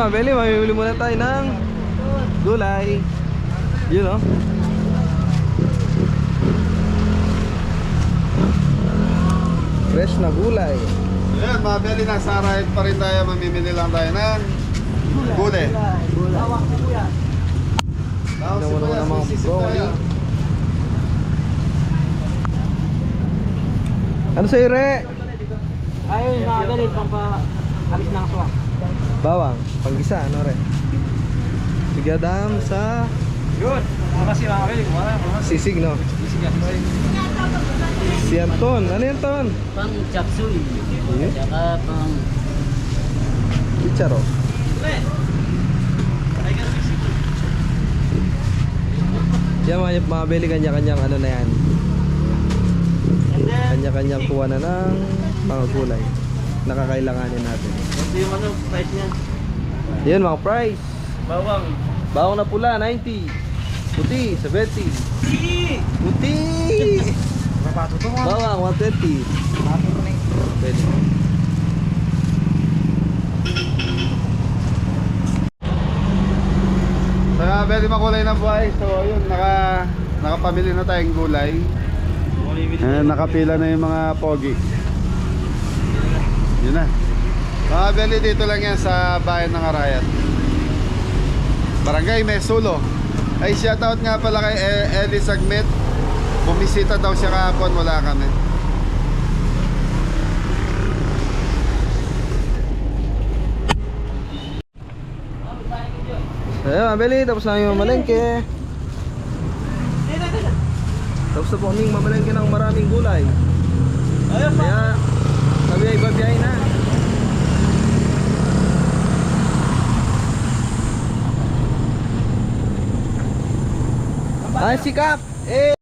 mga beli, mamimili muna tayo ng gulay. Yun o. Fresh na gulay. Ayan mga beli, nasa ride pa rin tayo. Mamimili lang tayo ng gulay. Hawak ko po yan. Tapos Tingnan mo naman ang mga sisip broccoli. tayo. Ano sa'yo, Re? Ayun, mga galit, pang-alis ng aswang. Bawang, panggisa, ano, Re? Sige, Adam, sa Yun, kasi mga galit, wala. sisig, no? Si Anton, ano yan, Ton? Pang chop suey. Yun? Tsaka pang Chicharo. Yan mga beli, kanya-kanyang ano na yan. Kanya-kanyang kuha na ng mga gulay. Nakakailanganin natin. ito yung ano, price niya. Yan mga price. Bawang. Bawang na pula, 90. Puti, 70. Puti! Bawang, 120. Pwede. Sa very makulay na buhay. So yun, nakapamili na tayong gulay. Nakapila na yung mga pogi. Yun na. Mga beli, dito lang yan sa bayan ng Arayat, Barangay Mesulo. Ay shoutout nga pala kay Eli Sagmet. Bumisita daw siya kahapon, wala kami. Ayan mga beli, tapos na yung malengke. Tapos na po kaming mamalengke ng maraming gulay. Kaya kami ay babiyahin na. Ay, sikap! Eh!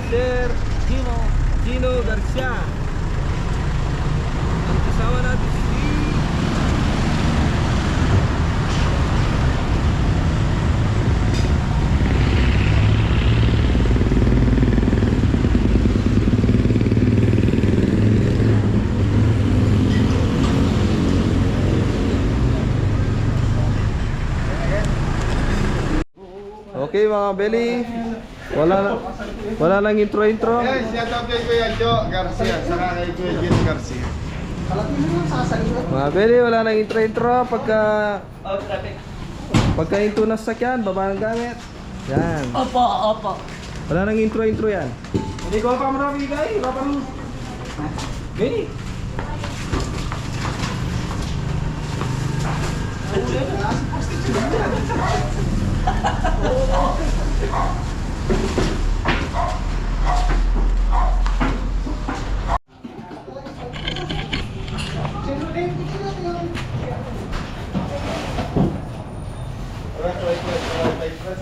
Mr. Gino Garcia. Ang kasama natin si Okay mga belly, wala nang intro. Yes, shout out kay Kuya Jo Garcia, saka kay Kuya Gino Garcia. Mga belly, wala nang intro. Pagka into na sakyan, baba ng gamit. Yan. Opo. Wala nang intro yan. Hindi ko pa marami guys, rapan. Belly.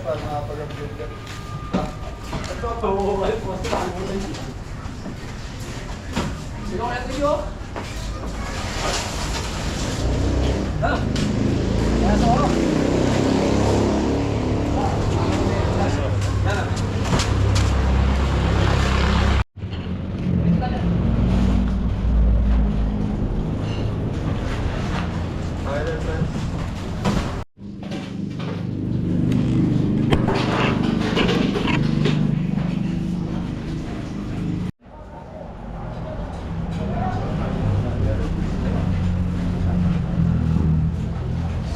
Para makapag-upload ka.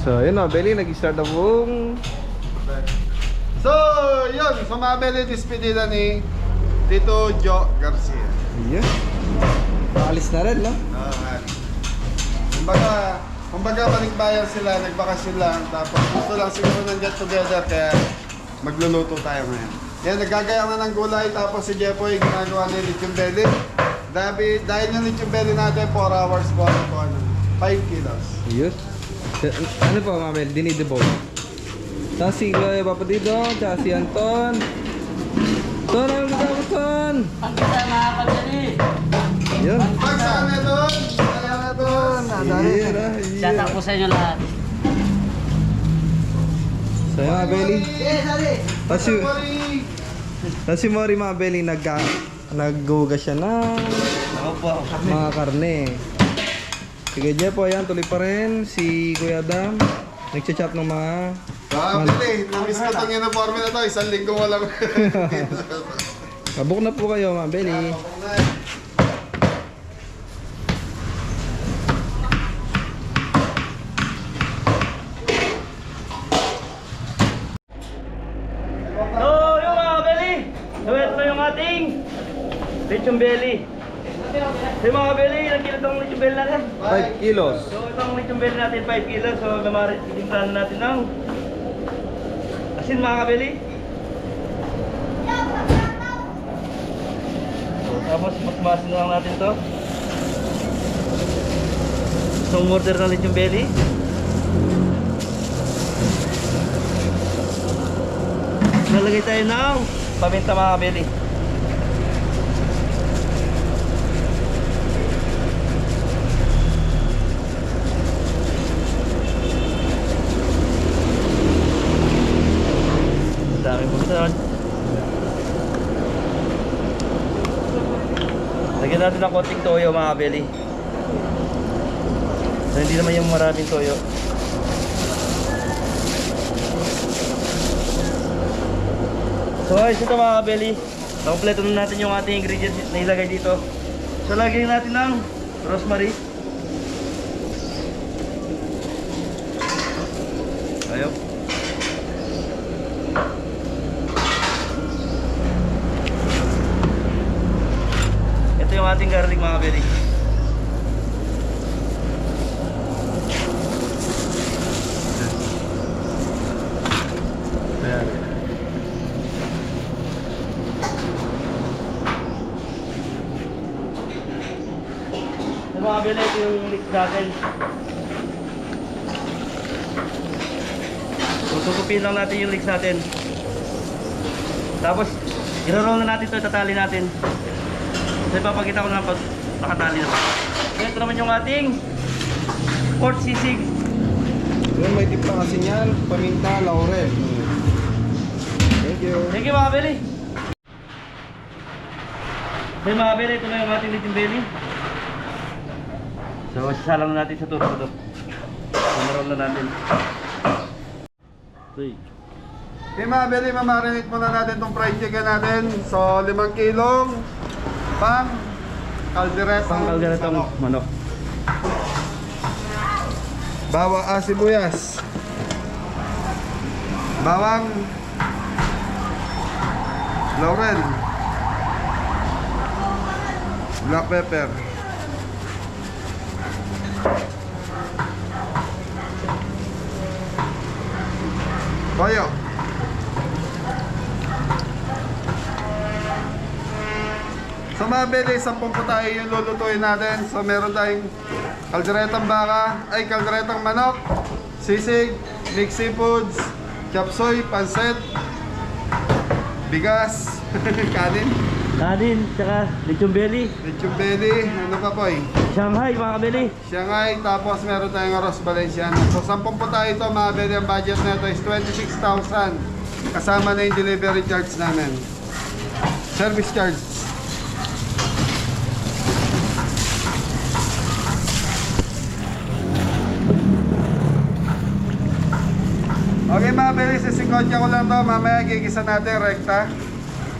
So yun mga belly, nag-start na buong So, yun, sumabili despedida ni Tito Jo Garcia. yeah. Paalis na rin, no? Kumbaga balikbayan sila, nagbakasyon lang, tapos gusto lang siguro ng get together, kaya magluluto tayo ngayon. Yan, nagagaya na ng gulay, tapos si Jepoy ginagawa ni Lechon Belly. Dahil yung Lechon Belly natin, 4 hours po, 5 kilos. Yes. Ano po mga belly, dinidebog. Tapos si Kuya Papa Dito, tsaka si Anton. Ton, ano gagawin Ton? Ang kita mga kabeli. Yun. Magsama na doon! Kaya na doon! Shout out po sa inyo lahat. So yun mga belly. Tapos si Mori mga belly, naggugas siya ng mga karne. Sige Jeff, ayan, tuloy pa rin. Si Kuya Adam, nagchat-chat ng mga... Bili, namiss ko itong uniforme na to, 1 linggo walang... Kabuk na po kayo mga belly. So, yung mga belly, ito na yung ating lechon belly. So, yung mga belly, ilang kilo itong lechon belly natin? 5 kilos. So, itong lechon belly natin, 5 kilos. So, timplahan natin ng asin mga kabeli. So, tapos, masmasin na lang natin to. So, order na lechon belly. Lalagay tayo ng paminta mga kabeli. Dami po ito. Lagyan natin ng konting toyo mga kabeli. So, hindi naman yung maraming toyo. So guys, ito mga kabeli, kompleto na natin yung ating ingredients na ilagay dito. So lagyan natin ng rosemary. Ayaw. Ito yung ating garlic mga kabeli. Ayan. Mga kabeli, ito yung mix natin. So, tutupin lang natin yung leeks natin. Tapos, I-roll na natin ito, tatali natin. So ipapakita ko na pag nakatali na. Ito naman yung ating port sisig. Yan, may tip pa kasi niyan. Paminta, laurel. Thank you. Thank you mga Beli. So mga Beli, ito na yung ating lechon belly. So sasalang na natin sa turbo ito. So na-roll na natin. Uy. Okay mga Beli, mamarinate muna natin itong fried chicken natin. So 5 kilong pang Pangkalderetang manok. Sibuyas. Bawang laurel. Black pepper. Toyo. So mga Beli, 10 po tayo yung lulutuin natin. So meron tayong kalderetang kalderetang manok, sisig, mixed seafoods, chopsoy, pansit, bigas, kanin, Kanin, tsaka lechon belly. lechon belly, ano pa po Shanghai mga Beli. Shanghai, tapos meron tayong arroz Valenciano. So 10 po tayo ito mga Beli, ang budget nito is 26,000. Kasama na yung delivery charge namin. Service charge. Okay mga Beli, sisikotya ko lang to. Mamaya gigisa natin rekta.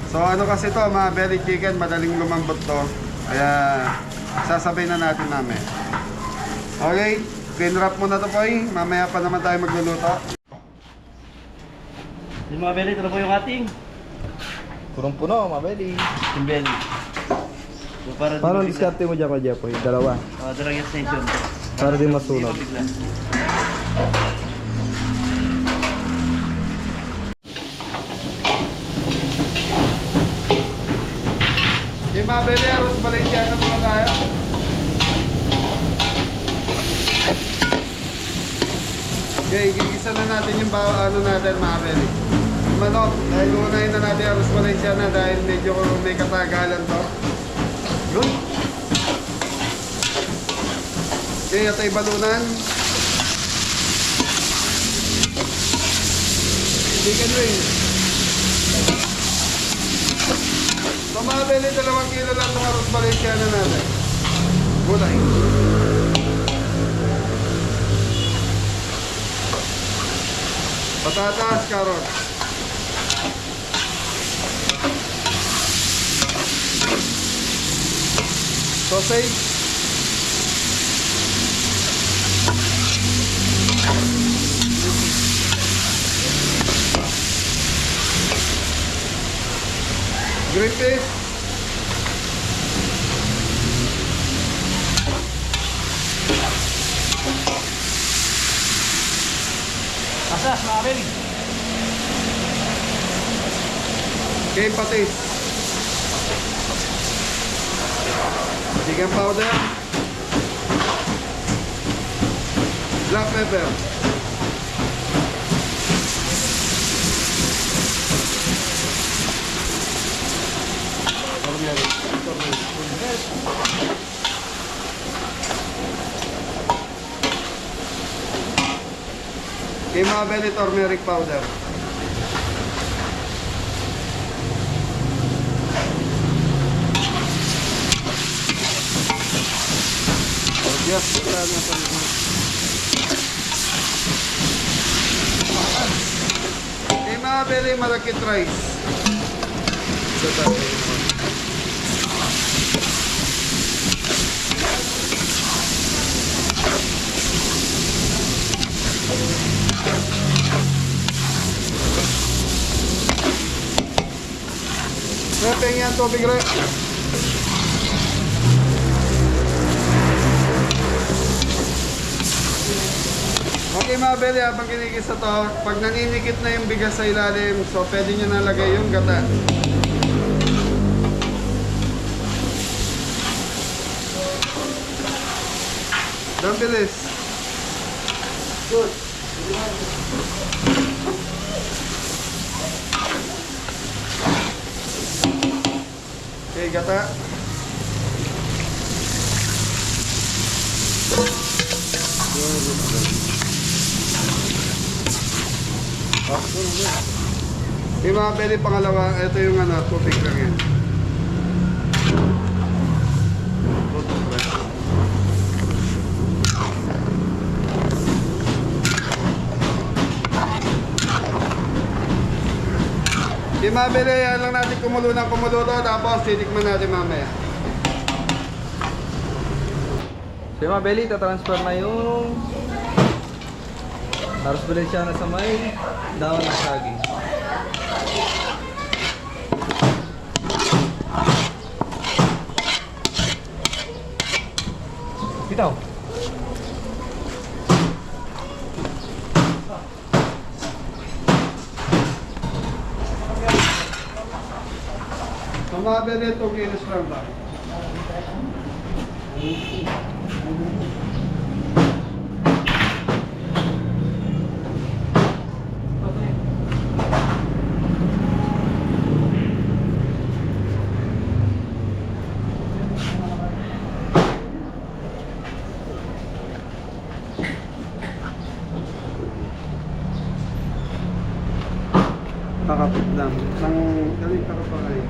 So ano kasi to mga Beli chicken, madaling lumambot to. Kaya sasabay na natin namin. Okay, clean wrap muna to po mamaya pa naman tayo magluluto. Yung mga Beli, ito na po yung ating Punong-puno, mabeli. lechon belly. So para di Paano mabigla. diskarte mo dyan ko, Jepoy? Dalawa. Dalawang extension. Para di masunog. Di mabigla. Yung mga Beli, arroz Valenciano muna tayo. Okay, gigisa na natin yung natin mga Beli. Yung manok, dahil unahin na natin arroz Valenciano dahil medyo may katagalan to. Yun. Okay, ito yung balunan. Chicken wings. So mga Beli, 2 kilo lang ng arroz Valenciano natin. Gulay. Patatas, carrot. Sausage. Green fish. Asas mga Beli. Okay, patis. Chicken powder. Black pepper. Okay, mga Beli, turmeric powder. Yes, okay, mga Beli, malakit rice. So, Repeng yan, tubig re. Okay mga Beli, habang kinikisa to, pag naninikit na yung bigas sa ilalim, so pwede nyo nalagay yung gata. Don't bilis. Good. Okay, gata. Yung mga belly pangalawa, ito yung ano, tubig lang yan. Yung mga belly, yan lang natin kumulo ng kumulo to, tapos titikman natin mamaya. So yung mga belly, tatransfer na yung Haros Valenciana sa may dawan ng saging. Bitaw. So mga belly, 2 kilos lang ba? Kakapit lang. Nang galing kakapakay.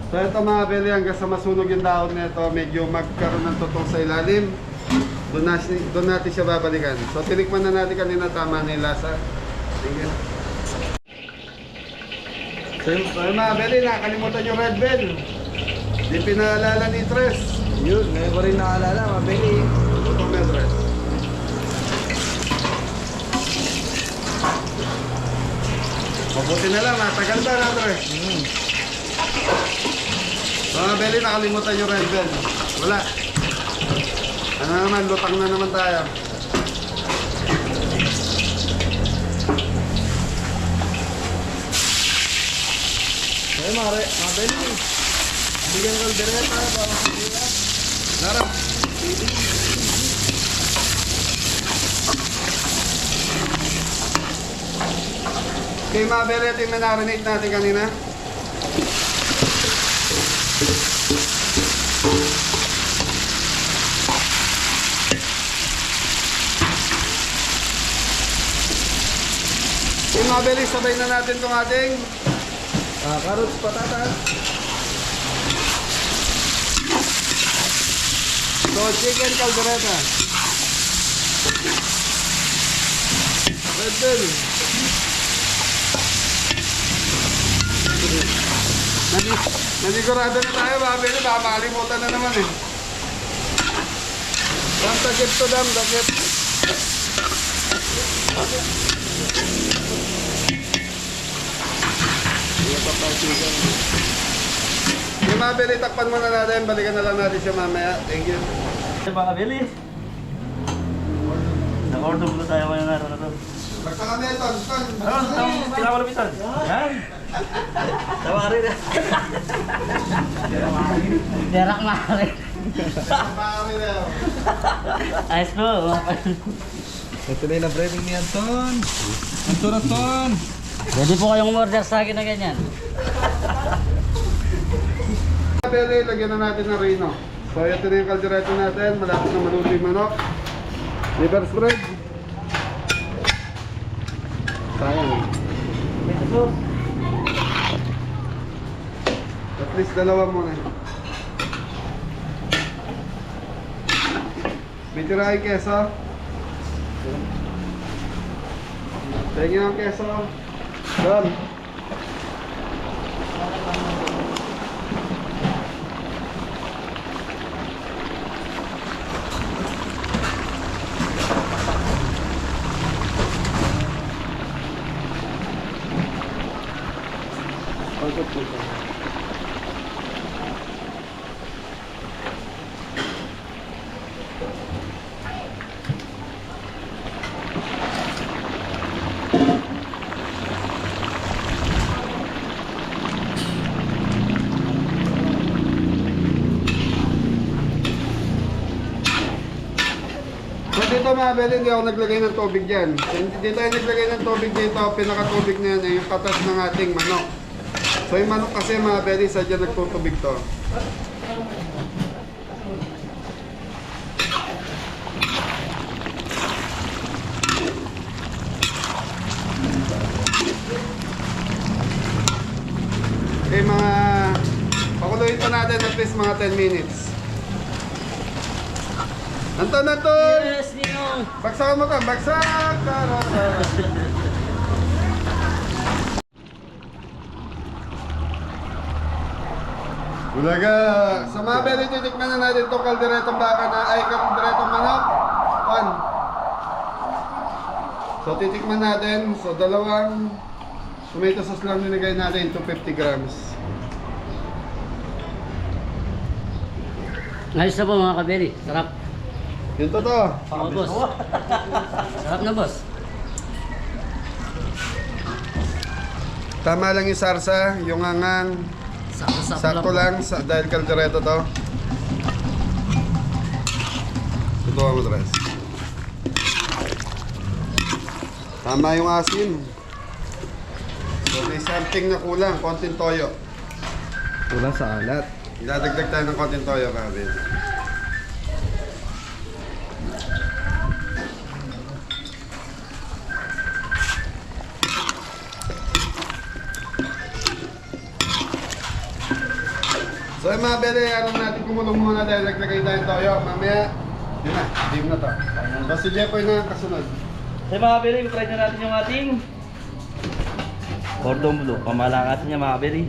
So ito mga belly, hanggang sa masunog yung dahon nito, medyo magkaroon ng tutong sa ilalim. Doon natin siya babalikan. So tinikman na natin kanina, tama na yung lasa. Sige. So yung mga belly, nakakalimutan yung red bell. Di pinaalala ni Tres. Yun, ngayon ko rin naalala mga belly. Ito may Tres. Mabuti na lang, natagal ba na Tres? Mga belly, nakalimutan yung red bell. Wala. Ano naman, lutang na naman tayo. Ngayon mga belly. Bigyan ng kaldereta. Nara. Okay mga belly, ito yung na-marinate natin kanina. Yung mga belly, sabay na natin itong ating Carrots, patatas. so, chicken caldereta. Red bell. Nanigurado na tayo mga belly, baka makalimutan na naman eh. Dam, takip to dam, takip. Yung mga belly, takpan muna natin, balikan na lang natin siya mamaya. Thank you. Mga belly. Naka-order muna tayo ngayon araw na to. Basta kami, ton. Ano? Pinakalapitan. Yan. Tawa ka rin. Derak na rin. Pari na. Ayos po. Ito na yung na-breading ni Anton. Anton. Pwede po kayong umorder sa akin na ganyan. Belly, lagyan na natin ng rino. So, ito na yung kaldereta natin. Malapit na maluto yung manok. Liver spread. Sayang. At least dalawa muna. May tirahay keso. Tingin ang keso. Doon. Pagod po siya. So dito mga belly, hindi ako naglagay ng tubig dyan. Hindi tayo naglagay ng tubig dito. Pinakatubig na yan, yung patas ng ating manok. So yung manok kasi mga belly, sadya nagtutubig to. Okay, mga pakuluin pa natin at least mga 10 minutes. Anton! Yes, Ninong! Bagsakan mo ka! Bagsak! Bulaga! Sa mga belly, titikman na natin itong kalderetong baka na ay kalderetong manok. One. So titikman natin. So dalawang tomato sauce lang nilagay natin, 250 grams. Ayos na po mga kabeli. Sarap. Yung totoo. Oo, boss. Sarap na, boss. Tama lang yung sarsa, yung angang. Sakto lang dahil kaldereto to. Tutuwa mo tres. Tama yung asin. So may something na kulang, konting toyo. Kulang sa alat. Idadagdag tayo ng konting toyo kapit. So yung mga bele, ano natin kumulong muna dahil naglagay tayo ng toyo. Mamaya, yun na, dim na to. Tapos si Jepoy na kasunod. So mga kabeli, try na natin yung ating cordon bleu. Pamalakasin niya mga kabeli.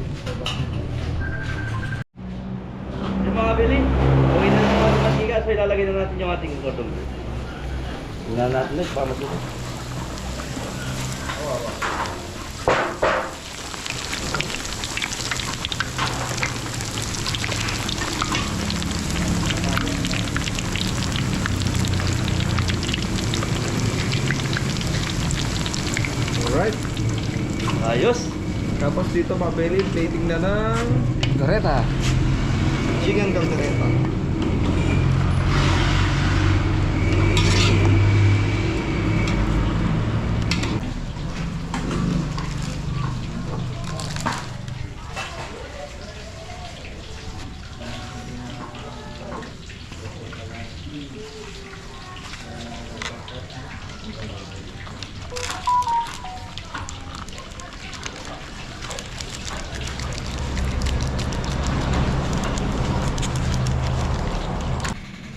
Yung mga kabeli, gawin na natin yung mantika. So ilalagay na natin yung ating cordon bleu. Tingnan natin ulit para masuko. Alright. Ayos. Tapos dito mabili, plating na ng kaldereta. Chicken kaldereta.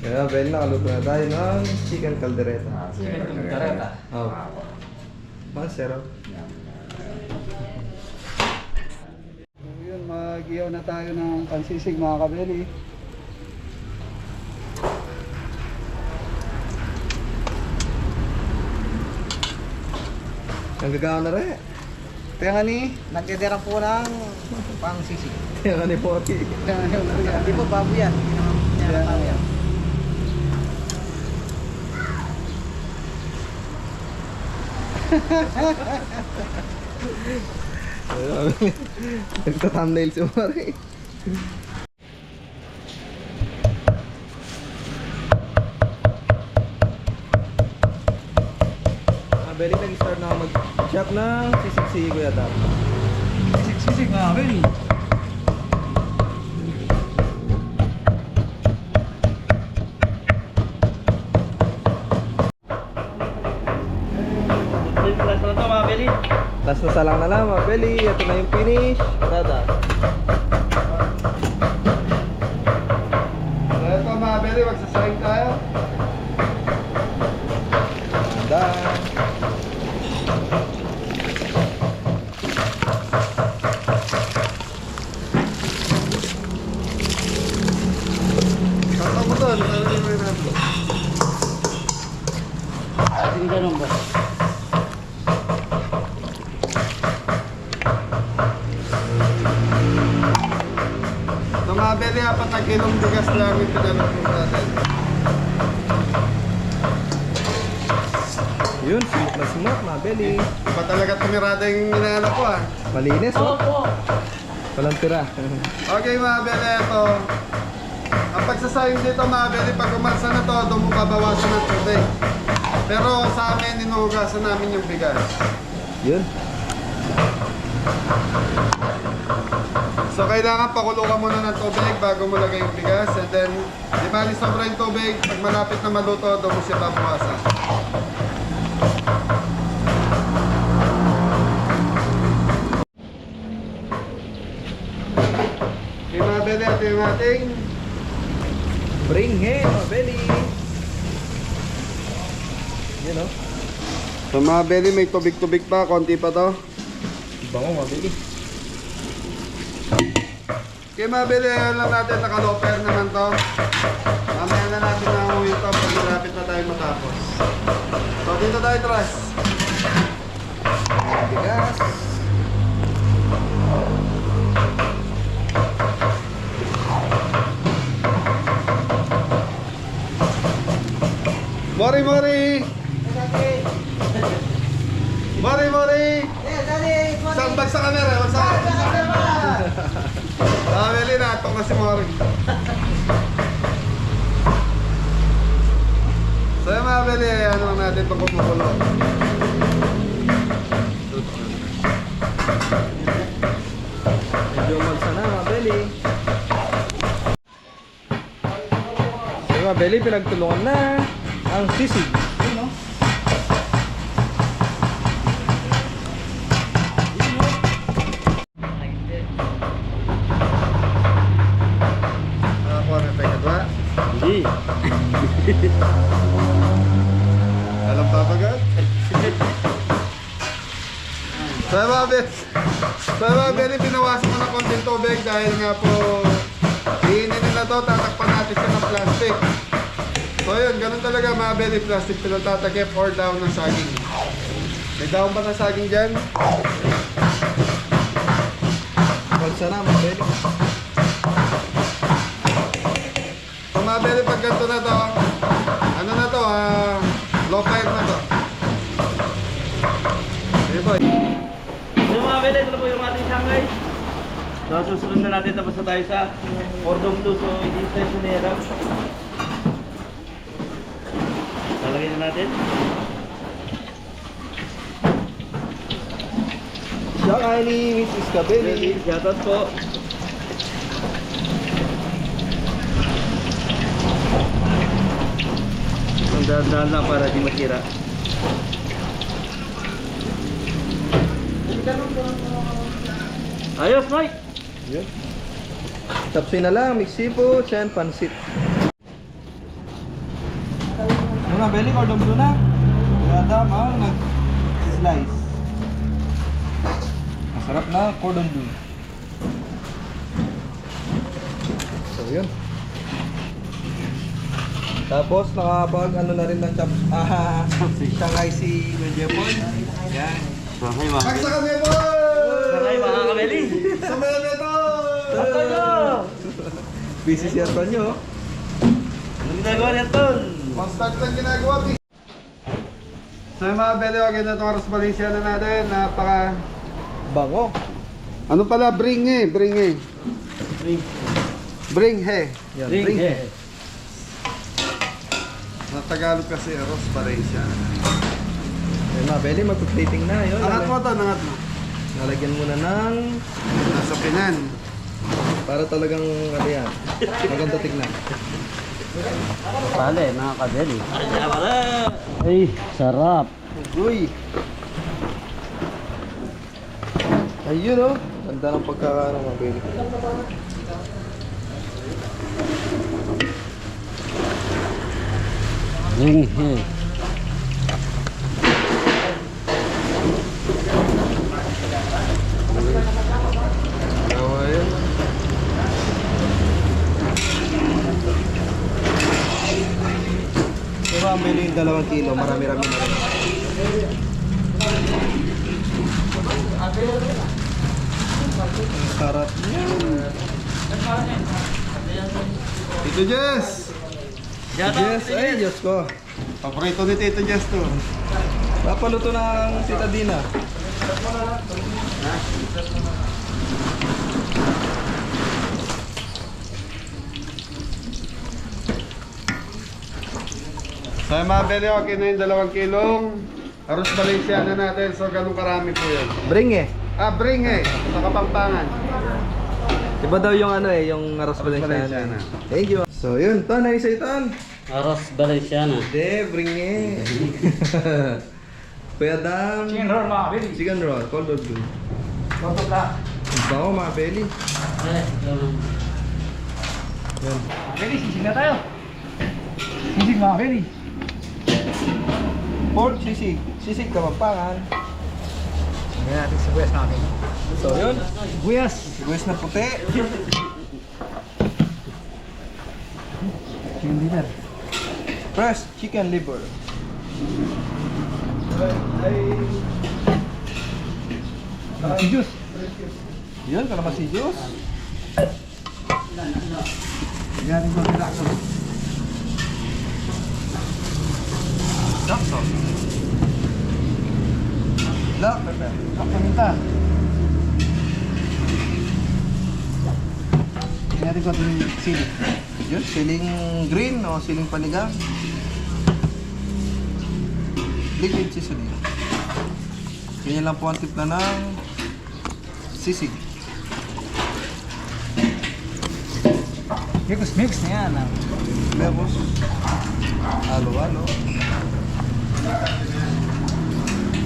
Kaya, Bel, nakaluto na tayo ng chicken caldereta. Chicken caldereta. Oo. Sarap. Yun, mag-iyaw na tayo ng pansisig mga kabeli. Nanggagawa na rin. Kaya nga ni, Nagtitirang po ng pang sisig. Kaya nga ni Poti. Hindi po, babo yan. Hindi naman babo yan. Nagta-thumbnail si Mari. Beli, nag-start na ako mag-chop ng sisig si Kuya Dam. Sisig nga, Beli. Last na ito mga kabeli. Last na salang na lang mga Beli. Ito na yung finish. Tada. so ito mga beli, magsasayang tayo. Tada. Kakao mo doon, ano yung may natin? Ating ganun, boss. So mga beli, 4 na kilong bigas lang yung pinalutong natin. Yun, sweet na smart mga Beli. Iba talaga tumirada yung inaanap ko ah. Malinis oh. Walang tira. Okay mga beli, ito. Ang pagsasayang dito mga beli, pag umarsa na to, doon mo babawasan ng tubig. Pero sa amin, inuhugasan namin yung bigas. Yun. So kailangan pakulo ka muna ng tubig bago mo lagay yung bigas. And then, di bali sobra yung tubig. Pag malapit na maluto, doon mo siya babawasan. Okay mga bele, ito yung ating Bring he, mga belly. Yan o. So mga bele, may tubig-tubig pa. Konti pa to. Bango mga belly. Okay mga bele, ayan lang natin. Nakaloper naman to. Mamaya na natin nanguhin to pag malapit na tayo matapos. So dito tayo, Tras. Bigas. Mori, Mori! Mori, Mori! Saan bag sa camera? Wag sa Beli, natok na si Mori. So yung mga Beli, ano lang natin pag kumukulo. Medyo umagsa na mga belly. So mga belly, pinagtulungan na ang sisig. Yun o. Nakakuha na tayo kadwa. Hindi. Alam pa ba agad? So yung mga Beli, pinawasan ko ng konting tubig dahil nga po iinin nila to, tatakpan natin siya ng plastic. So yun, ganun talaga mga Beli, plastic pinatatakip or down ng saging. May down ba ng saging dyan? Umagsa na mga belly. So mga Beli, pag ganito na to, ano na to, low fire na to. Sige boy. So mga bele, ito na po yung ating Shanghai. So susunod na natin, tapos na tayo sa Cordon Bleu. So hindi tayo sinera. Lalagay na natin. Siya kaya ni Mrs. Kabeli. Shoutout po. Ang dahan-dahan lang para di masira. Ayos, Mike! Yun. Tapsoy na lang, mix seafood, and pansit. Mga belly, cordon bleu na. Kaya tama, nag-slice. Masarap na cordon bleu. So yun. Tapos nakapag ano na rin ng Shanghai si Wenjepon. Yan. Shanghai mga Baksa kami boy! Shanghai mga kabeli! Sa mga neto! Antonio! Busy si Antonio. Anong ginagawa niya, Ton? Constant lang ginagawa. So yung mga Beli, wag na itong Aros Valenciana natin. Napaka... Bango. Ano pala? Bring he. Yan, Ring, bring. eh. Sa Tagalog kasi Aros Valenciana. Yan mga belly, magpa-plating na. Yun, Angat mo to, angat mo. nalagyan mo na ng Nasa pinan. para talagang ano yan. Maganda tignan. Pale, mga kabeli. Kaya pala! Ay, sarap. Uy! Ayun oh. Ganda ng pagkakaano mga belly. Ring he. Tawa yun. Diba ang belly yung 2 kilo, marami-rami na rin. Sarap niyan. Tito Jess! Yes, ay Diyos ko. Paborito ni Tito Jess to. Papaluto ng sitadina. So yung mga Beli, okay na yung 2 kilong Aros Valenciana natin. So ganun karami po yun. Bring eh. Bringhe, sa Kapampangan. Iba daw yung ano eh, yung Aros Valenciana. Valenciana. Thank you. So yun, Ton, ano sa'yo, Ton? Aros Valenciana. De, bring eh. Kuya Dam. Chicken roll mga kabeli. Chicken roll, cold or blue. Toto ka. Ang bango mga belly. Yan. Kabeli, sisig na tayo. Sisig mga kabeli. Pork sisig. Sisig Kapampangan. Ngayon natin sibuyas namin. So yun, Sibuyas. sibuyas na puti. Chicken liver. Fresh chicken liver. Si juice. Yun, kalamansi juice. Ngayon natin konti lakso. Dakso. Black pepper. Ang paminta. Ngayon natin konti sili. Yun, siling green o siling panigang. Liquid seasoning. Ganyan lang po ang timpla ng sisig. Mix na yan. Tapos, halo-halo.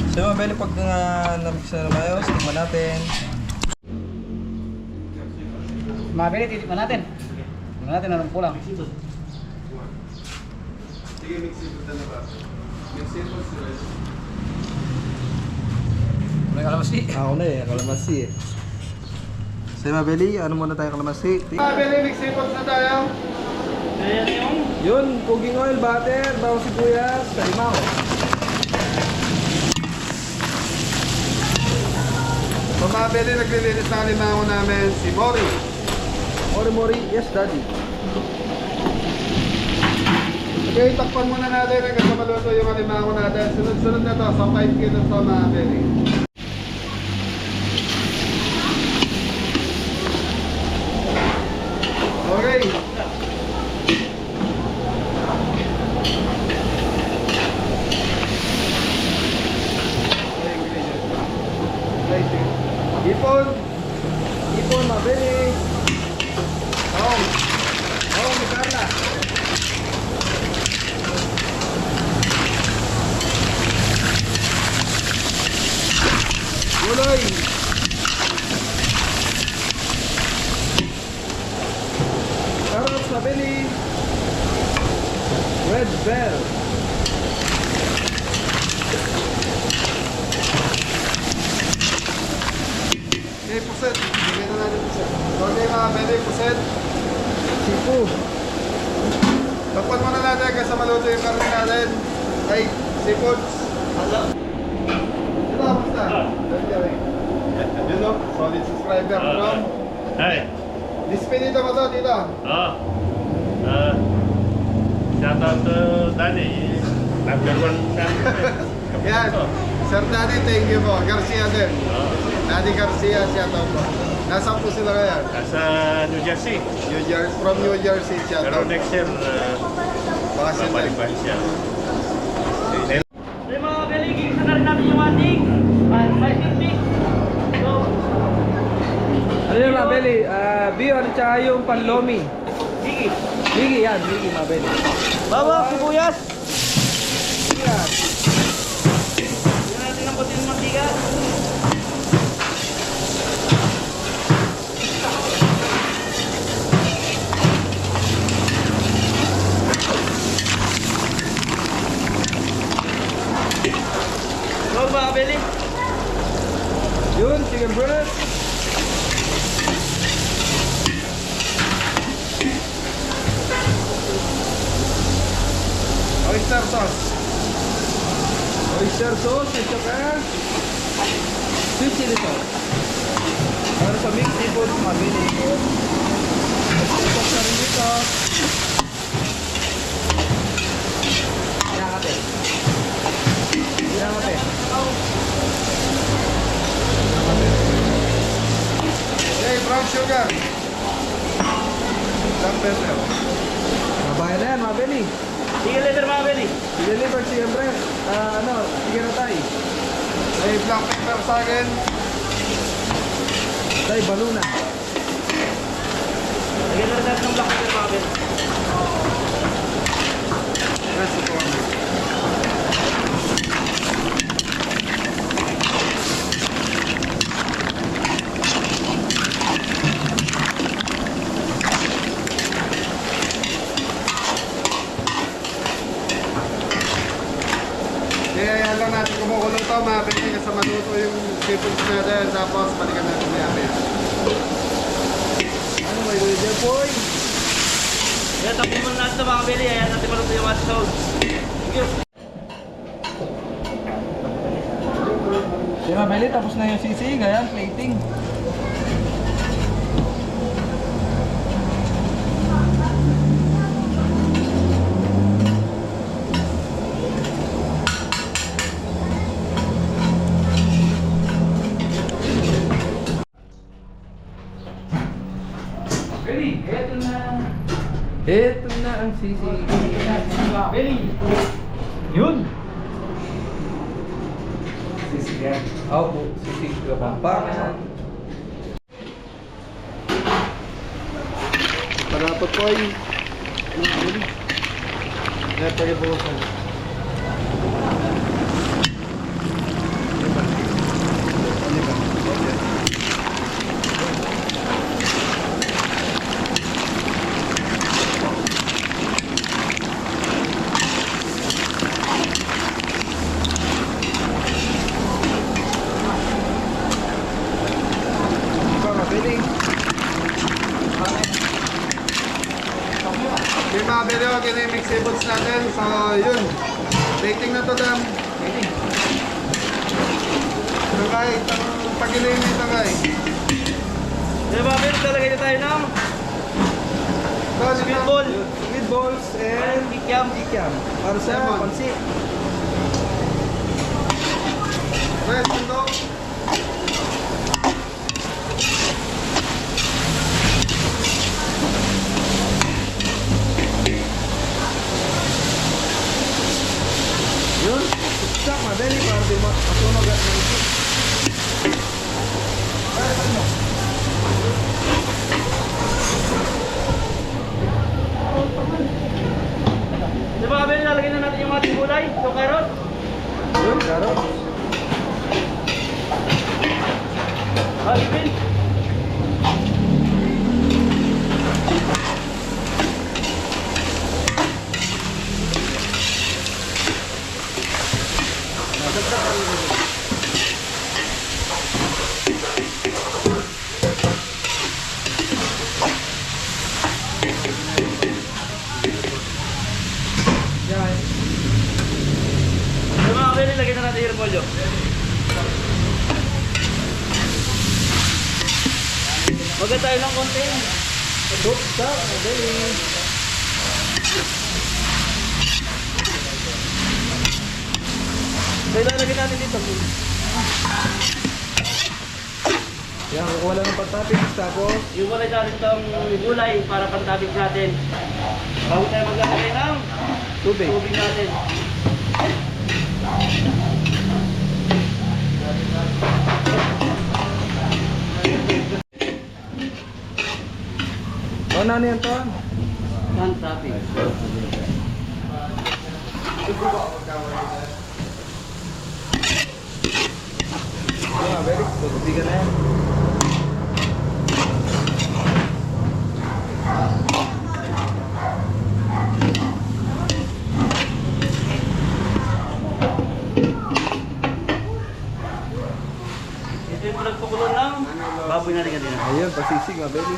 So yung mabili pag na-mix na maayos, tingnan natin. Mga kabeli, titikman natin. Tingnan natin anong kulang. Sige, mix it na ba? Mix it sila. May kalamansi. Ako na eh, kalamansi eh. So yung mabili, ano muna tayo kalamansi? Bili, mix it na tayo. Ayan yung... Yun, cooking oil, butter, bawang sibuyas, kalimaw. Pamabili, naglilinis na alimango namin si Mori. Mori-mori, yes daddy. Okay, takpan muna natin hanggang sa maluto yung alimango natin. Sunod-sunod na to, sa 5 kilo to mga beli. Okay. Ipon! Ipon, mabili! Oh. Oh, may Carla! Gulay. Carrots, mabili! Red bell! Okay, puset. Bigyan na natin puset. Okay mga beli, puset. Sipu! Takpan muna natin hanggang sa maluto yung karne natin. Ay, seafoods. Ito, basta. Yun o, solid subscriber from Hi. Dispedito mo to dito. Shout out to Danny. Number one fan. Yan. Sir Daddy, thank you po. Garcia din. Daddy Garcia, shout out po. Nasaan po sila ngayon? Nasa New Jersey. From New Jersey, shout Pero out. next year, Bakasin babalik din. pa siya. So yung mga kabeli, gigisa na rin natin yung ating spicy mix. So, Ano yung mabili? Beer at saka yung panlomi. Gigi. Migi yan, Migi mabili. Bawang sibuyas. Yan natin ng puting mantika. So mga kabeli, Yun, chicken breast. Oyster sauce. Oyster sauce at saka sweet chili sauce. Para sa mixed seafood, mabili. Tapos na rin dito. Yan kate. Yan kate. Okay, brown sugar. Black pepper. Mabayan na yan, mabili. sige letter mga kabeli. Deliver chicken breast. Chicken atay. May black pepper sa akin. Tay, balo na. Lagyan na rin natin ng black pepper mga Beli. Rest po. Kaya yan lang natin kumukulong to mga Beli kasi maluto yung seafoods natin tapos balikan natin maya. Ano may Kuya Jepoy? Kaya tapos muna natin ito mga Beli. Ayan natin maluto yung hot sauce. Thank you. Di ba, Beli? Tapos na yung sisig. Ayan, plating. Beli, eto na. Eto na ang sisig. Beli! Yun! Sisig yan. Opo, sisig Kapampangan. Pagkapot po ay kaya pag-ibukasan. May mga video, kinimix seafoods natin. So, yun. Dating na to, Dam. Tangkay, pag-ilimit tangkay. Kaya mga Beli, talagay na tayo ng sweet ball. Sweet balls and Kikiam. ikyam. Para sa Lemon. pansit. West, mundo. Yun. Sak, madali para di masunog at manisip. Di ba mga Beli, lalagyan na natin yung ating gulay. Yung carrot. Yun, karot. Alvin. Yan. Di ba mga Beli, lagyan na natin yung repolyo. Maganda tayo ng konti. Soup, sak, madali. So ilalagay natin dito. Yan, kukuha lang ng pagtapis. Tapos, Yung walay natin itong gulay para pantabig natin. Bago tayo maglalagay ng tubig. tubig natin. O, nano yan, Ton? Pantabig. Yan, very good. Tubigan na yan. Ito yung pinagpakulo ng baboy natin kanina. Ayun, pasisig, mabeli.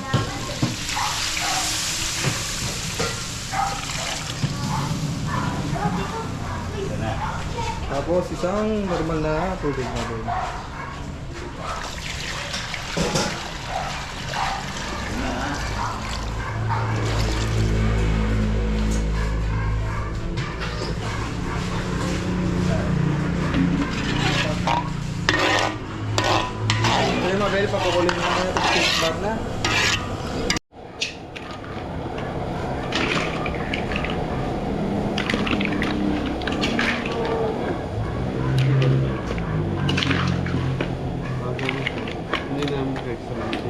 Tapos isang normal na tubig na din. Ito yung mabeli, papakulin mo na ito sa bar na. Hindi namin extra.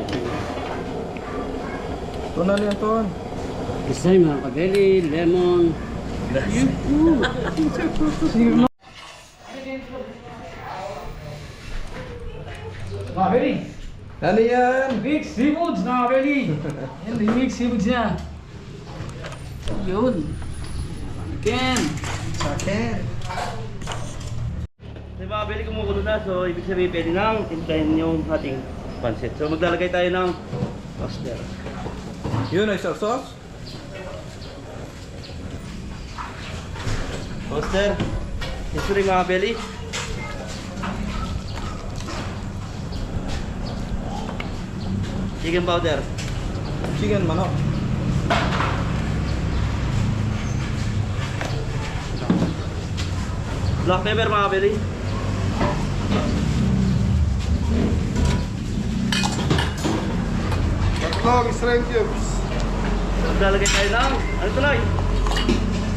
Ton, ano yan, Ton? Isa yung mga kabeli, lemon. Mga Beli, Ano yan? big seafoods mga Beli. Yan, yung big seafoods niya. Yun. Ken. Sakin. May mga Beli kumukulo na, so ibig sabihin pwede nang tintayin yung ating pansit. So maglalagay tayo ng oyster. Yun, oyster sauce. Oyster. Ito rin mga Beli. Chicken powder. Chicken manok. Black pepper mga Beli. Tatlong shrimp cubes. Maglalagay tayo ng, ano tuloy?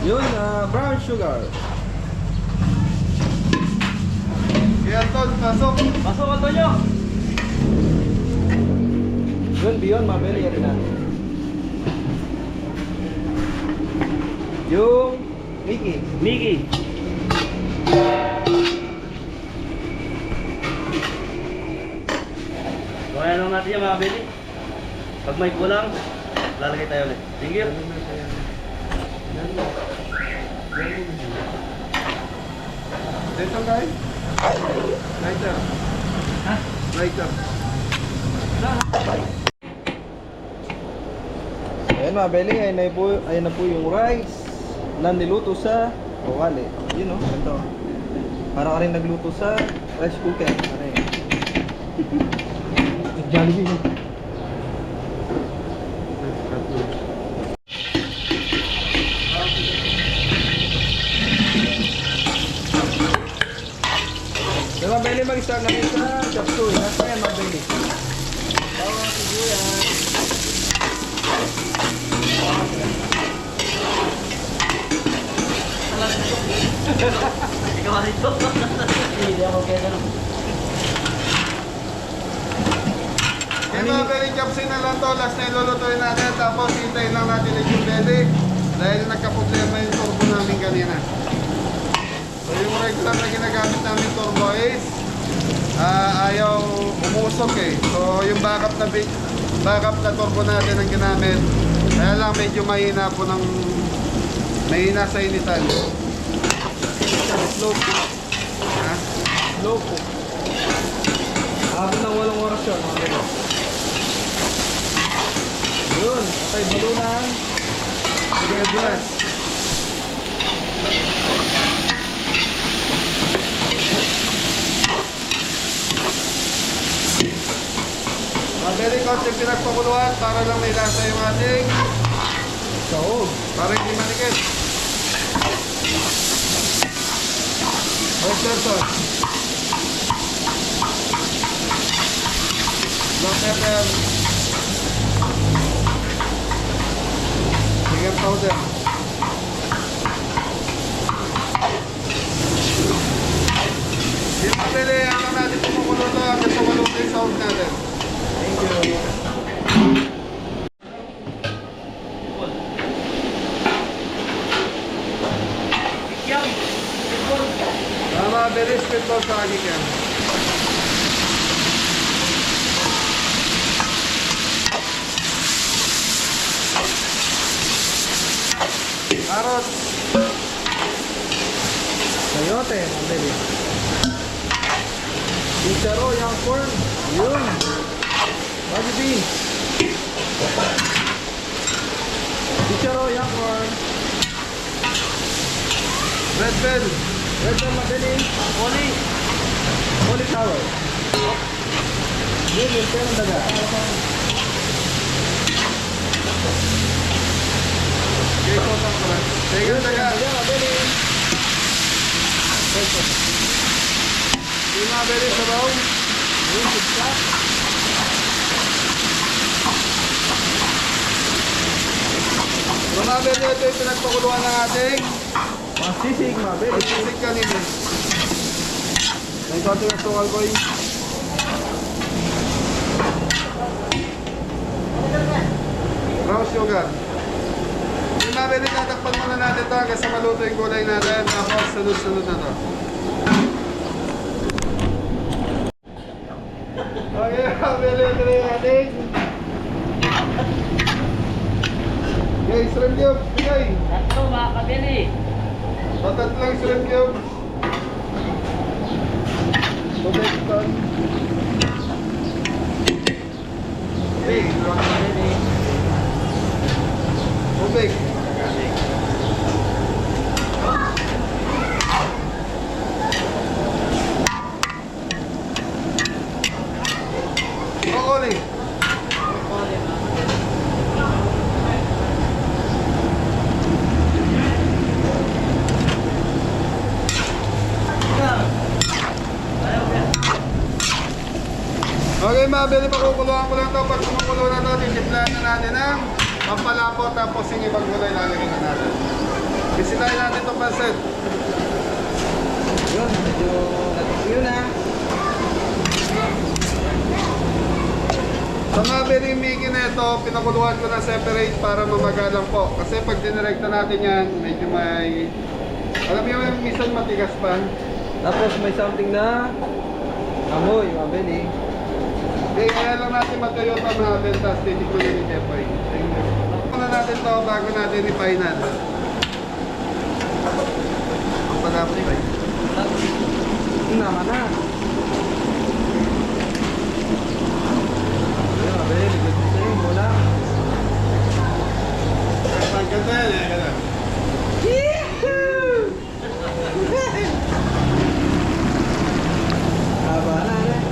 Yun, brown sugar. Kaya Ton, pasok. Pasok ang Tonyo. Yun, beyond mabeli yan na. Yung Mickey. Mickey. Kaya lang natin yan mga Beli. Pag may kulang, lalagay tayo ulit. Thank you. Dito guys. Lighter. Ha? Lighter. Ayan mabeli, ayun na po yung rice na niluto sa kawali. Yun o, ito. Para ka rin nagluto sa rice cooker. Ano yun? Jollibee. Diba, Beli, mag-start na rin sa chop suey. Nasa yan, Mabeli. Bawang sibuyas. Ikaw nga dito. Hindi ako kaya ganun. Kaya mga Beli, chopsin na lang to. Last na ilulutuin natin. Tapos hintayin lang natin yung Beli. Dahil nagka-problema yung turbo namin kanina. So yung regular na ginagamit namin turbo is ayaw umusok eh. So yung backup na turbo natin ang ginamit. Kaya lang medyo mahina po mahina sa initan. Slow cook. Ha? Slow cook. Abot ng 8 oras yun, mga Beli. Yun, patay balunan. Sige, bulas. Very concept pinagpakuluan para lang may lasa yung ating Sahog. para hindi manikit. Oyster sauce. Black pepper. Chicken powder. Yung pabili, ano natin kumukulo to hanggang sa maluto yung sahog natin. Thank you. Ikyam. Tama, very sweet to sa akin yan. Carrots. Sayote, Mabeli. Chicharo, young corn. Yun. Baggy beans. Chicharo, young corn. Red bell. Red bell, Mabeli. Oli. Cauliflower. Yun, yung perang daga. Okay, so lang pala. Sige, taga. Ayan, Mabeli. Yung mga very sabaw. Yun, sibsak. Yung mga very ito yung pinagpakuluan ng ating Mga sisig, Mabeli. sisig kanina. May konti ng tukal boy. Brown sugar. Yung mabili, tatakpan muna natin ito hanggang sa maluto yung gulay natin. Tapos sunod-sunod na to. Okay, mabili ito na yung ating. Okay, shrimp cube. Bigay. Tatlo mga kabeli. Patat lang shrimp cube. Tubig ito. Okay, tubig. Broccoli. Okay, mabili, pakukuluan ko lang ito. Pag kumukulo na ito, titiplahan na natin ang pampalapot, tapos yung ibang gulay lalagyan na natin. Bisitahin natin itong pancit. Yun, medyo yun na. Sa mabili Mickey na ito, pinakuluan ko na separate para mamagalang po. Kasi pag dinirekta natin yan, medyo may... Alam niyo yung minsan matigas pa. Tapos may something na amoy, mabili. Okay, kaya lang natin matuyo ito mga bentas, titikman na ni Jepoy. Muna natin ito bago natin i-final. Ang palapot ba yun? Naman na. Yun, mabili. Ligod ko sa'yo muna. Pagkanta yan eh, gano'n. Haba na, eh.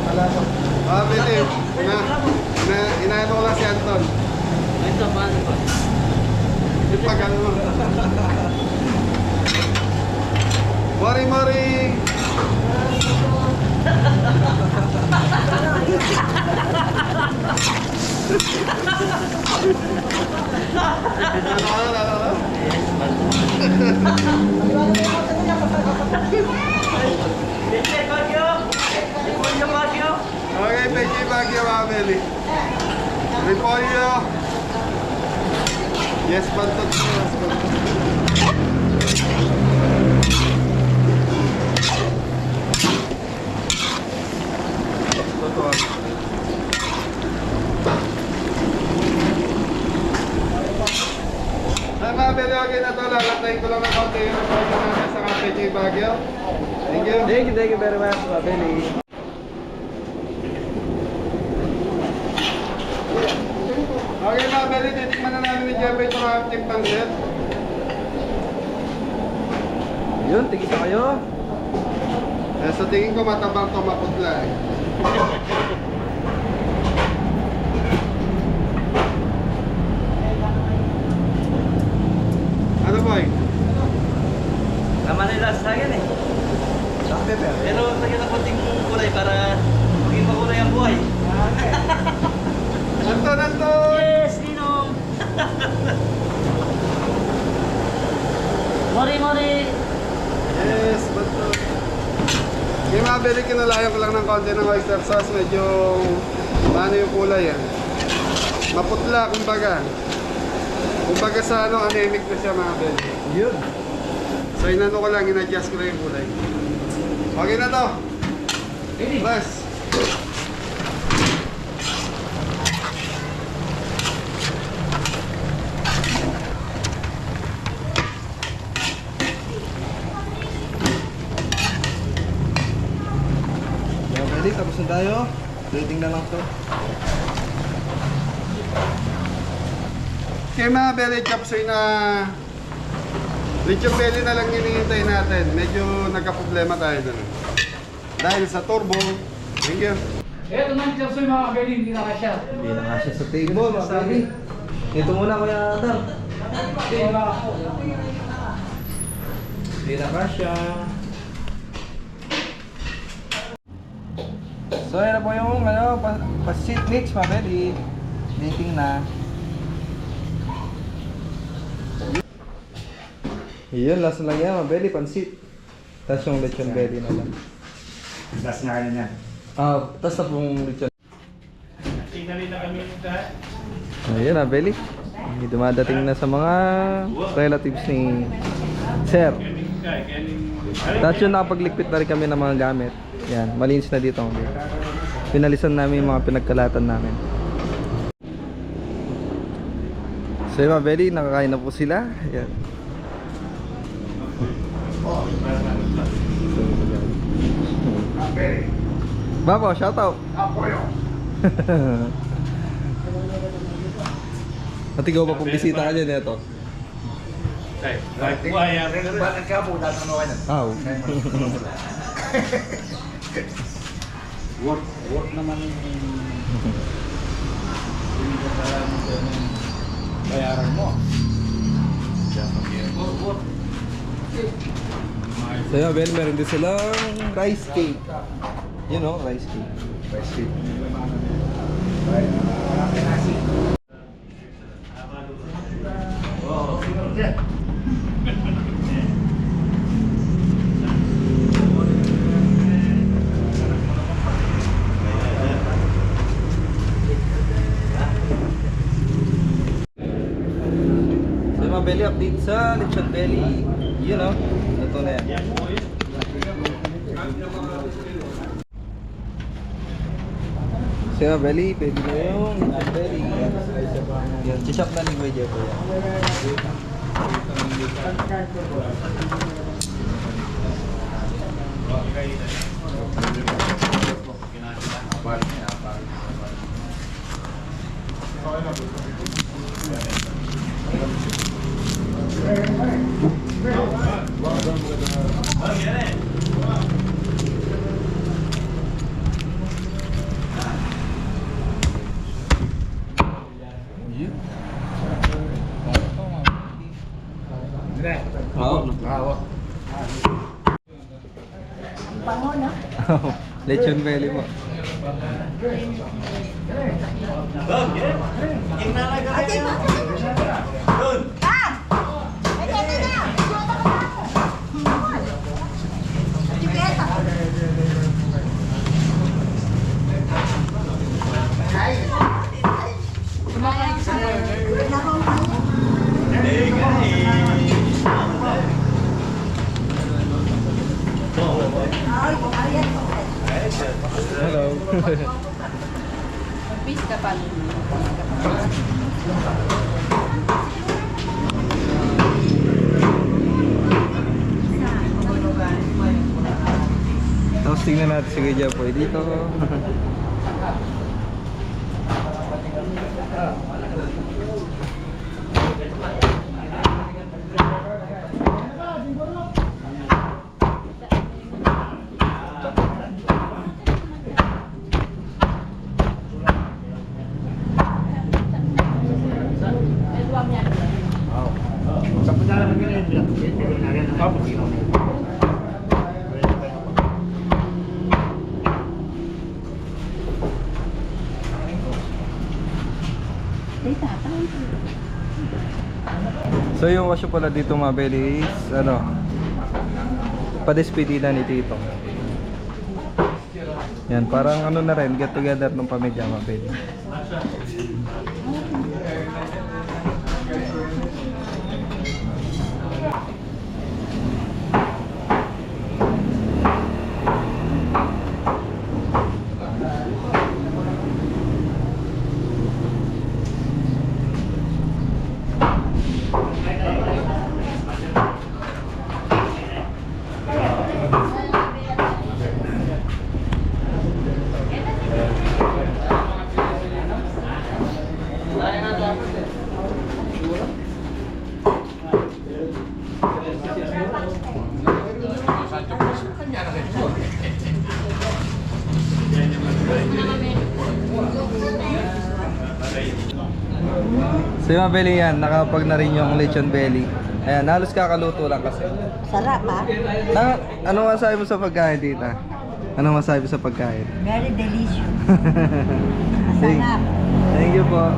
Palapot. Ah, pwede. Inaano ko lang si Anton. Ito, paano ba? Yung pag ano mo. Mori! Peche Baguio! Repolyo Baguio! Okay, Peche Baguio, Mabeli. Repolyo. Yes, bantot mo. Yes, bantot. Totoo. Ang Mabeli, okay na to. Lalatayin ko lang ng konti yung repolyo natin sa Peche Baguio. Thank you. Thank you very much, mabili. Okay, Mabeli, titikman na namin ni Jeffrey itong ating pansit. Yun, tigisa kayo. Eh, sa tingin ko matabang to, maputla eh. Ano boy? Tama na yung lasa sa akin eh. Black pepper. Pero lagyan ng konting kulay para maging makulay ang buhay. Anton! Yes, Ninong! Mori! Yes, bato. Yung Mabeli, kinalayan ko lang ng konti ng oyster sauce. Medyo maano yung kulay yan. Maputla, kumbaga. Kumbaga sa ano, anemic na siya, Mabeli. Yun. So inano ko lang, in-adjust ko lang yung kulay. Okay na to. Press. Mabili, tapos na tayo. Rating na lang to. Kaya mga belly chopsoy na lechon belly na lang hinihintay natin. Medyo nagka-problema tayo doon. Dahil sa turbo. Thank you. Eto naman siya sa mga kabeli, hindi na kasya. Hindi na kasya sa table, mabili. Ito muna, Kuya Adam. Hindi na kasya. So, yan na po yung pasit mix, mabili. Dating na. Yun, last na lang yan, mabili, pansit. Tapos yung lechon belly na lang. Last na kanya niya. Tapos na pong lechon. Tingnan nila kami. Ayun na, Belly. Dumadating na sa mga relatives ni Sir. Tapos yun, nakapaglikpit na rin kami ng mga gamit. Yan, malinis na dito. Pinalisan namin yung mga pinagkalatan namin. So yun mga Belly, nakakain na po sila. Yan. Babo, shoutout! At ikaw pa kung bisita ka dyan, ito. Bakit ka po tatanungan yan? Aw. Work naman bayaran mo. So yun, Ben, meron din silang rice cake. You know, rice cake. Rice cake. So yung mga belly update sa lechon belly. You know, ito na yan. So yung mga belly, pwede na yung lechon belly. Yan, chishop na ni Kuya po yan. Lechon belly mo. Hello. Pista pa. Tapos tingnan natin si Kuya Japoy dito. So yung wasyo pala dito mga belly is ano, padespedida ni Tito. Yan, parang ano na rin, get together ng pamilya mga belly. So yung mga belly yan, nakapag na rin yung lechon belly. Ayan, halos kakaluto lang kasi. Sarap ha? Ano masabi mo sa pagkain, tita? Ano masabi mo sa pagkain? Very delicious. Thank, Masarap. thank you po.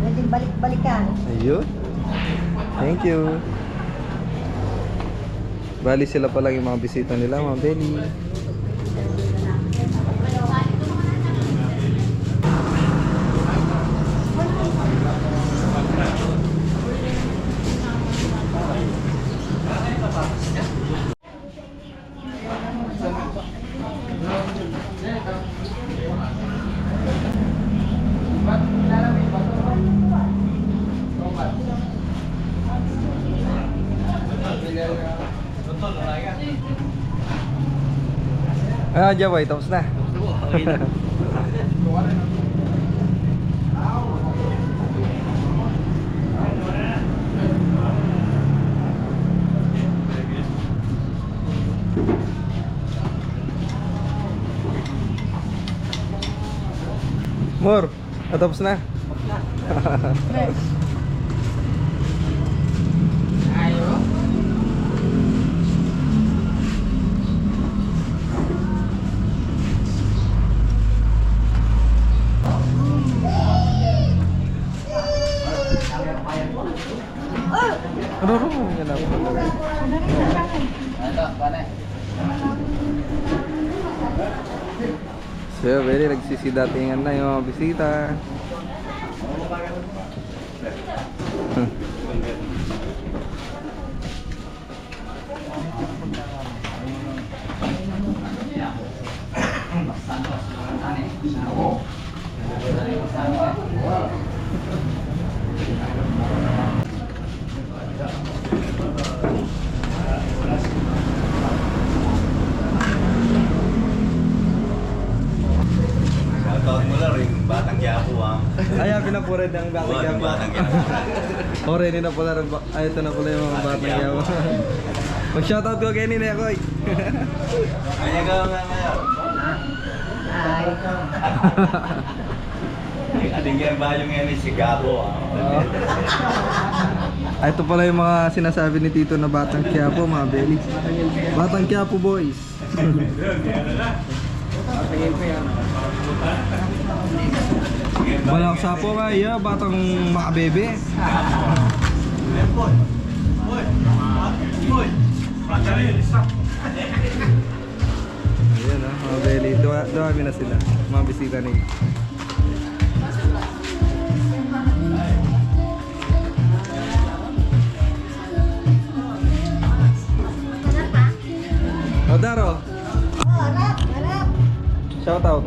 Pwedeng balik-balikan. Ayun. Thank you. Bali sila pa lang yung mga bisita nila, mga belly. Ah, Jaboy, tapos na. Okay na. Mor, tapos na. Ano yan ako? So, very nagsisidatingan na yung mga bisita. Shoutout mo lang rin, Batang Quiapo ah. Ayan, pinapurid ng Batang Quiapo. Batang Quiapo. O, ready na pala rin. Ay, ito na pala yung mga Batang Quiapo. Mag-shoutout ko kay Nina Koy. Kaya ka nga ngayon. Ating yan ba yung yan si Gabo ah. Ay, ito pala yung mga sinasabi ni Tito na Batang Quiapo, mga belly. Batang Quiapo boys. Balak sapo nga, yeah, batang makabebe. Ayan mga belly, duwami na sila, mga bisita ni. O Daro, shout out.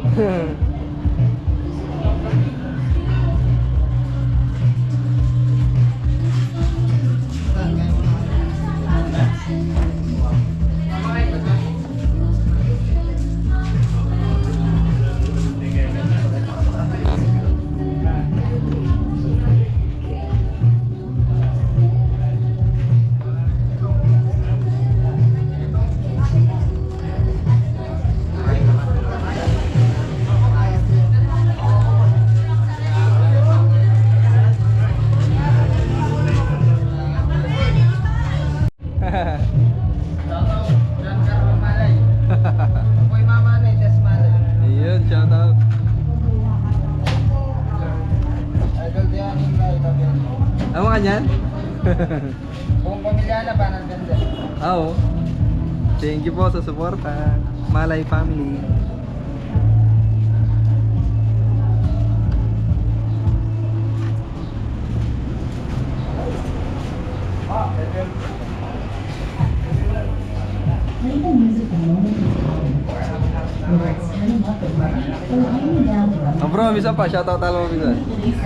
Ayun, shout out. Ang mga niyan? Buong pamilya na ba ng ganda? Oo. Thank you po sa suporta. Malay family. Play the music the moment you where it's turning up the party or hanging down the Oh bro, misa pa, shoutout talo mo misa.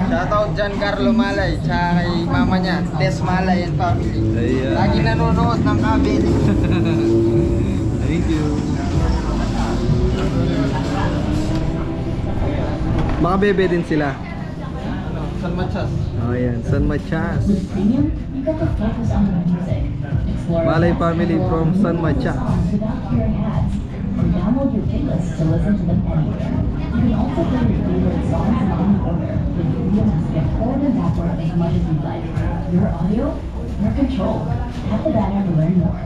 Shoutout Giancarlo Malay, tsaka kay mama niya, Des Malay and family. Ayan. Lagi nanonood ng kabel. Thank you. Mga bebe din sila. San Machas. Oh yan, San Machas. With premium, you get to focus on the music. Explore Malay family from San Machas. without hearing ads. And download your playlist to listen to them anywhere. You can also play your favorite songs in any order with freedom to skip forward and backward as much as you'd like. Your audio, your control. Tap the banner to learn more.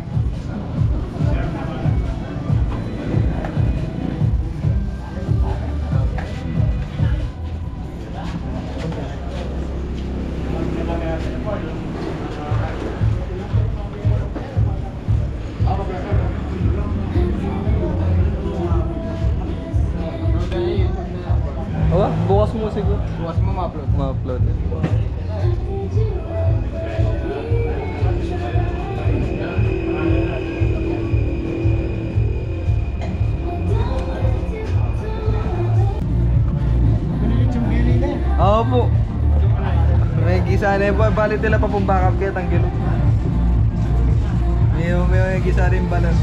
Oh, bukas mo siguro. Bukas mo ma-upload. Ma-upload. Oo po. May gisa na po. Balit nila pa pong backup kaya tang gino. May gisa rin ba nun?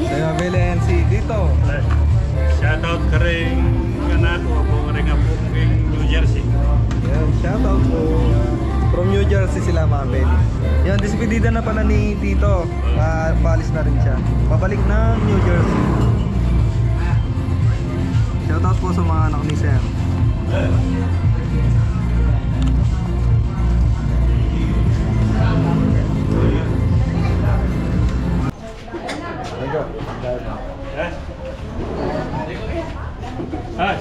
Saya Belen si Dito. Shoutout ka rin anak ko kung rin nga po New Jersey. Yan, shoutout po. From New Jersey sila mga Beli. Yan, despedida na pala ni Tito. Paalis na rin siya. Pabalik ng New Jersey. Shoutout po sa mga anak ni Sir. Hi.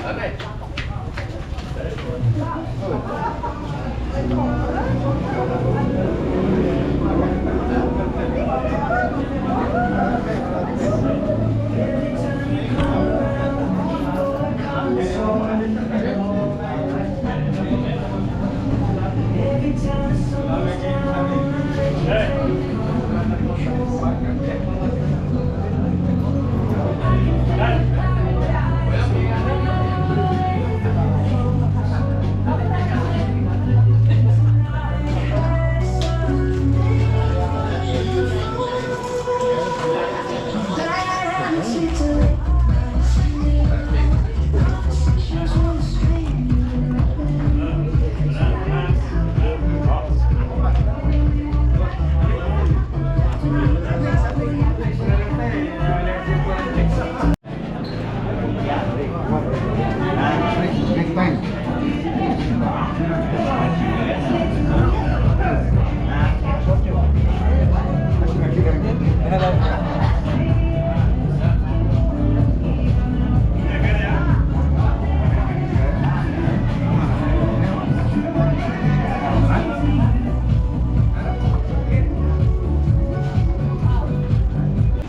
Next time.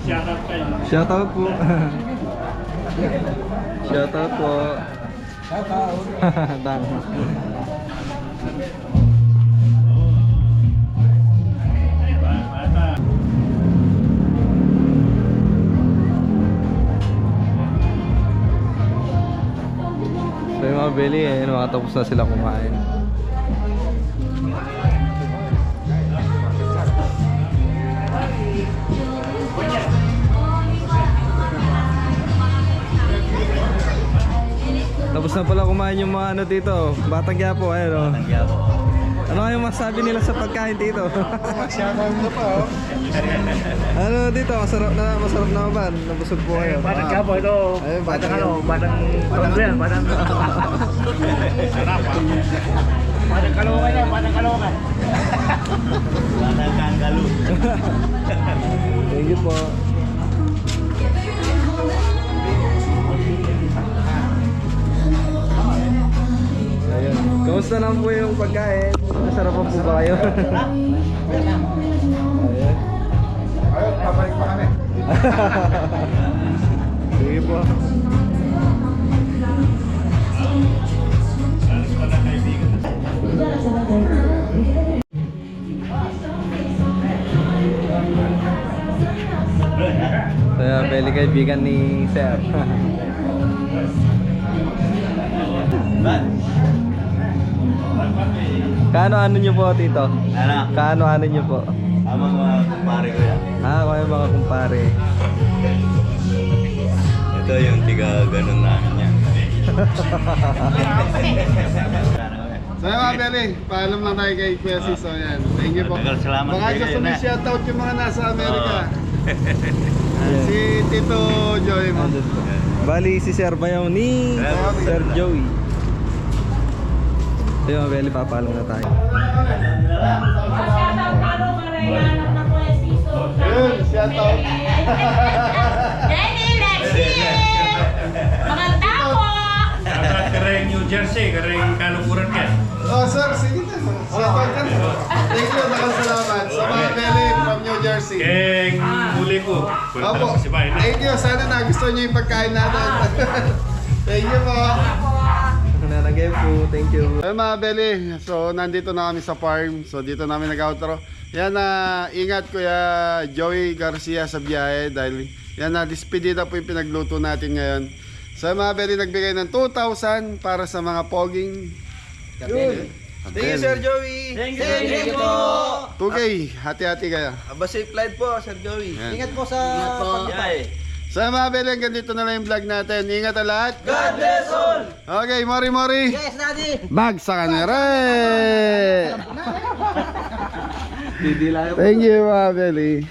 Shoutout kayo. Shoutout po. Shoutout po. Shoutout. Tama. Bata. So yung mga Beli, nakatapos na sila kumain. Tapos na pala kumain yung mga ano dito, Batang Quiapo, ayun o. Batang Quiapo. Ano kayong masabi nila sa pagkain dito? Shoutout na pa, oh. Ano dito, masarap na ba? Nabusog po kayo. Batang Quiapo ito. Ayun, Batang Batang- ano, batang tondo yan, batang... Batang Caloocan yan, batang Caloocan. Batang Kangaloo. Thank you po. Ayun. Kamusta naman po yung pagkain? Nasarapan po ba kayo? Ayun. Ayun, pabalik pa kami. Sige po. Kaya pwede kaibigan ni Sir. Bat. Kaano-ano nyo po, Tito? Ano? Kaano-ano nyo po? Amang mga kumpare ko yan. Kayo mga kumpare. Ito yung tiga ganun namin yan. So yun mga Beli, paalam lang tayo kay Kuya Sis. So yan, thank you po. Tagal, salamat Baka kayo gusto na. may shoutout yung mga nasa Amerika. Ayan. Si Tito Joey mo. Andun po. Bali si Sir Bayaw ni Sir Joey. So yun mga Beli, papaalam na tayo. Yun, shoutout. Jenny, Lexi! Maganda po! Shoutout ka rin New Jersey, ka rin kalukuran ka. Oh sir, sige na. Shoutout ka. Thank you, salamat sa mga Beli from New Jersey. Keng huli ko. Opo, Si Bayan. thank you. Sana nagustuhan niyo yung pagkain natin. Thank you po. Nanagay po, thank you. Ayun mga Beli, so nandito na kami sa farm. So dito namin nag-outro. Yan na, ingat Kuya Joey Garcia sa biyahe dahil yan na, despedida po yung pinagluto natin ngayon. Sa mga Belly, nagbigay ng 2,000 para sa mga poging. Yun. Thank you, Sir Joey. Thank you po. 2K, hati-hati kayo. Aba, safe flight po, Sir Joey. Yan. Ingat po sa Yay. Sa mga Belly, hanggang dito na lang yung vlog natin. Ingat ang lahat. God bless all. Okay, mori. Yes, Daddy! Bag sa kanere! Thank you, mga Belly.